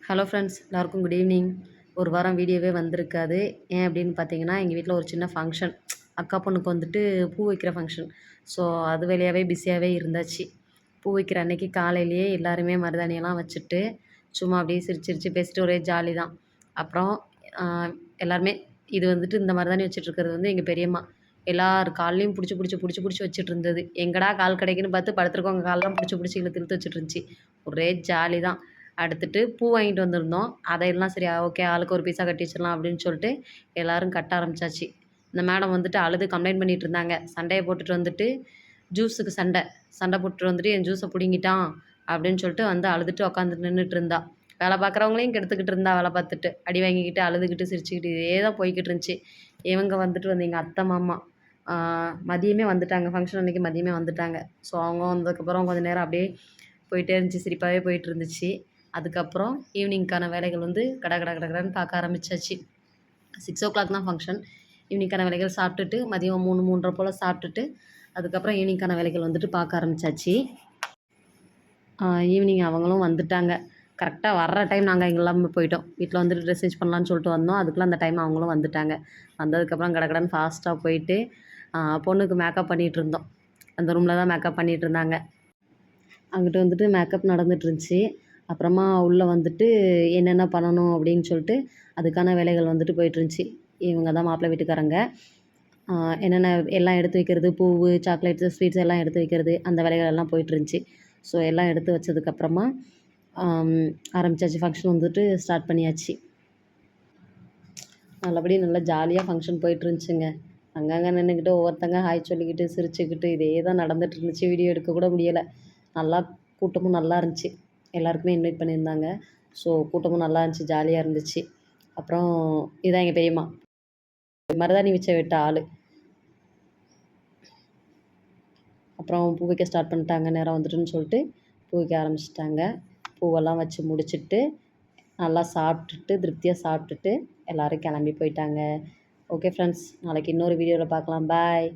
Hello friends, எல்லாருக்கும் good evening. ஒரு வாரம் வீடியோவே வந்திருக்காது. ஏன் அப்படின்னு பார்த்தீங்கன்னா, எங்கள் வீட்டில் ஒரு சின்ன ஃபங்க்ஷன். அக்கா பொண்ணுக்கு வந்துட்டு பூ வைக்கிற ஃபங்க்ஷன். ஸோ அது வழியாவே பிஸியாகவே இருந்தாச்சு. பூ வைக்கிற அன்னைக்கு காலையிலேயே எல்லாருமே மருதாணியெல்லாம் வச்சுட்டு, சும்மா அப்படியே சிரிச்சு சிரிச்சு பேசிட்டு ஒரே ஜாலி தான். அப்புறம் ஆ எல்லாருமே இது வந்துட்டு இந்த மருதாணி வச்சுட்ருக்கிறது வந்து எங்கள் பெரியம்மா. எல்லார் கால்லையும் புடிச்சு புடிச்சு புடிச்சு புடிச்சு வச்சுட்டு இருந்தது. எங்கடா கால் கிடைக்குன்னு பார்த்து படுத்துருக்கவங்க கால்லாம் புடிச்சு புடிச்சு இழுத்து இழுத்து வச்சுட்டு இருந்துச்சு. ஒரே ஜாலி தான். அடுத்துட்டு பூ வாங்கிட்டு வந்திருந்தோம். அதையெல்லாம் சரி ஓகே ஆளுக்கு ஒரு பீஸா கட்டி வச்சிடலாம் அப்படின்னு சொல்லிட்டு எல்லாரும் கட்ட ஆரம்பிச்சாச்சு. இந்த மேடம் வந்துட்டு அழுது கம்ப்ளைண்ட் பண்ணிட்டு இருந்தாங்க. சண்டைய போட்டுட்டு வந்துட்டு ஜூஸுக்கு சண்டை போட்டுட்டு வந்துட்டு என் ஜூஸை பிடுங்கிட்டான் அப்படின்னு சொல்லிட்டு வந்து அழுதுட்டு உட்காந்துட்டு நின்றுட்டு இருந்தா. வேலை பார்க்குறவங்களையும் கெடுத்துக்கிட்டு இருந்தா வேலை பார்த்துட்டு. அடி வாங்கிக்கிட்டு அழுதுகிட்டு சிரிச்சுக்கிட்டு இதே தான் போய்கிட்டு இருந்துச்சு. இவங்க வந்துட்டு வந்து எங்கள் அத்தை மாமா மதியமே வந்துட்டாங்க. ஃபங்க்ஷன் அன்னைக்கு மதியமே வந்துட்டாங்க. ஸோ அவங்க வந்ததுக்கப்புறம் கொஞ்சம் நேரம் அப்படியே போயிட்டே இருந்துச்சு. சிரிப்பாகவே போயிட்டு இருந்துச்சு. அதுக்கப்புறம் ஈவினிங்க்கான வேலைகள் வந்து கட கட கட கடன்னு பார்க்க ஆரம்பிச்சாச்சு. 6:00 தான் ஃபங்க்ஷன். ஈவினிங்க்கான வேலைகள் சாப்பிட்டுட்டு மதியம் 3, 3:30 போல் சாப்பிட்டுட்டு அதுக்கப்புறம் ஈவினிங்க்கான வேலைகள் வந்துட்டு பார்க்க ஆரம்பிச்சாச்சு. ஈவினிங் அவங்களும் வந்துட்டாங்க. கரெக்டாக வர்ற டைம் நாங்கள் எல்லாமே போயிட்டோம். வீட்டில் வந்துட்டு ட்ரெஸ் சேஞ்ச் பண்ணலான்னு சொல்லிட்டு வந்தோம். அதுக்குள்ளே அந்த டைம் அவங்களும் வந்துட்டாங்க. வந்ததுக்கப்புறம் கடகடன்னு ஃபாஸ்ட்டாக போயிட்டு பொண்ணுக்கு மேக்கப் பண்ணிகிட்டு இருந்தோம். அந்த ரூமில் தான் மேக்கப் பண்ணிகிட்டு இருந்தாங்க. அங்கிட்டு வந்துட்டு மேக்கப் நடந்துகிட்ருந்துச்சி. அப்புறமா உள்ளே வந்துட்டு என்னென்ன பண்ணணும் அப்படின்னு சொல்லிட்டு அதுக்கான வேலைகள் வந்துட்டு போயிட்டுருந்துச்சி. இவங்க தான் மாப்பிள்ளை வீட்டுக்காரங்க. என்னென்ன எல்லாம் எடுத்து வைக்கிறது, பூவு, சாக்லேட்ஸு, ஸ்வீட்ஸ் எல்லாம் எடுத்து வைக்கிறது, அந்த வேலைகள் எல்லாம் போயிட்டுருந்துச்சி. ஸோ எல்லாம் எடுத்து வச்சதுக்கப்புறமா ஆரம்பிச்சாச்சு. ஃபங்க்ஷன் வந்துட்டு ஸ்டார்ட் பண்ணியாச்சு. நல்லபடி நல்லா ஜாலியாக ஃபங்க்ஷன் போயிட்டுருந்துச்சுங்க. அங்கங்கே நின்றுக்கிட்டு ஒவ்வொருத்தங்க ஹாய் சொல்லிக்கிட்டு சிரிச்சுக்கிட்டு இதே தான் நடந்துட்டு இருந்துச்சு. வீடியோ எடுக்க கூட முடியலை. நல்லா கூட்டமும் நல்லா இருந்துச்சு. எல்லாருக்குமே இன்வைட் பண்ணியிருந்தாங்க. ஸோ கூட்டமும் நல்லா இருந்துச்சு. ஜாலியாக இருந்துச்சு. அப்புறம் இதுதான் எங்கள் பெரியம்மா. மருதாணி வச்ச விட்ட ஆள். அப்புறம் பூ வைக்க ஸ்டார்ட் பண்ணிட்டாங்க. நேரம் வந்துட்டுன்னு சொல்லிட்டு பூ வைக்க ஆரம்பிச்சிட்டாங்க. பூவெல்லாம் வச்சு முடிச்சுட்டு நல்லா சாப்பிட்டுட்டு திருப்தியாக சாப்பிட்டுட்டு எல்லோரும் கிளம்பி போயிட்டாங்க. ஓகே ஃப்ரெண்ட்ஸ், நாளைக்கு இன்னொரு வீடியோவில் பார்க்கலாம். பாய்.